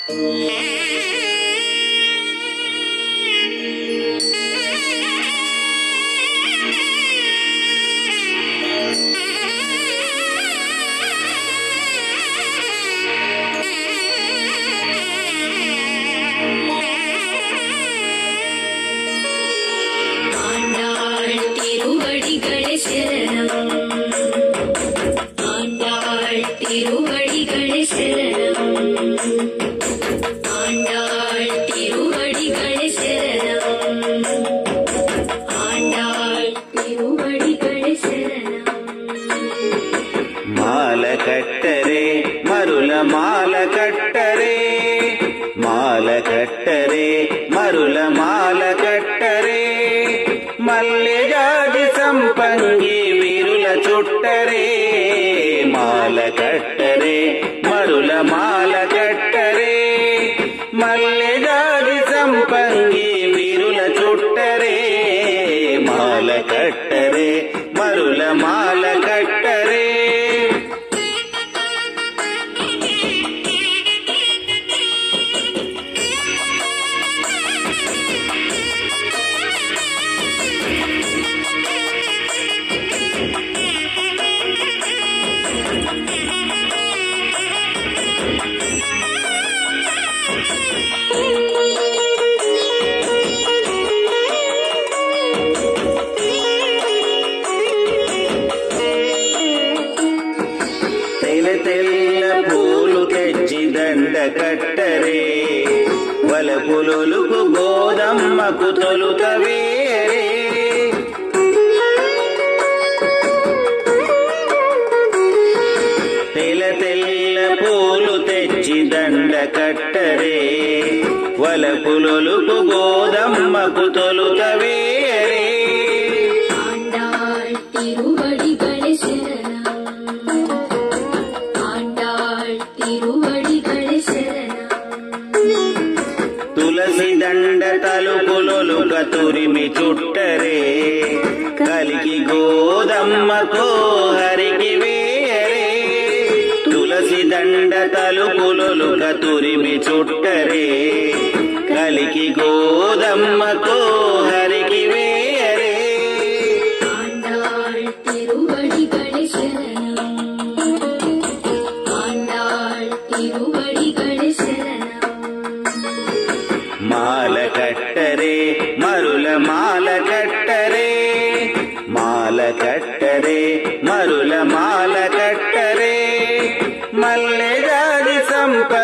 திருவடிகளே சரணம். ஆண்டாள் திருவடிகளே சரணம். ஆண்டாள் திருவடிகளே சரணம். మాల కట్టరే మరుల మాల కట్టరే, మాల కట్టరే మరుల మాల కట్టరే, మల్లె జాజి సంపంగి వీరుల చుట్టరే, మాల కట్టరే మరుల మాల కట్టరే, మల్లె జాజి సంపంగి వీరుల చుట్టరే, మాల కట్టరే మరుల మాల కట్టరే. తెల్ల పూలు తెచ్చి దండ కట్టరే, వలపులొలుకు గోదమ్మకు తొలుత వేరే, తెల్ల పూలు తెచ్చి దండ కట్టరే, వలపులొలుకు గోదమ్మకు తొలుత వేరే. ஆண்டாள் திருவடிகளே சரணம். ஆண்டாள் திருவடிகளே சரணம். తులసి దండ తలుపులొలుక తురిమి చుట్టరే, కలికి గోదమ్మకో హరికి వేరే, తులసి దండ తలుపులొలుక తురిమి చుట్టరే, కలికి గోదమ్మకో హరికి వేరే. ஆண்டாள் திருவடிகளே சரணம். ஆண்டாள் திருவடிகளே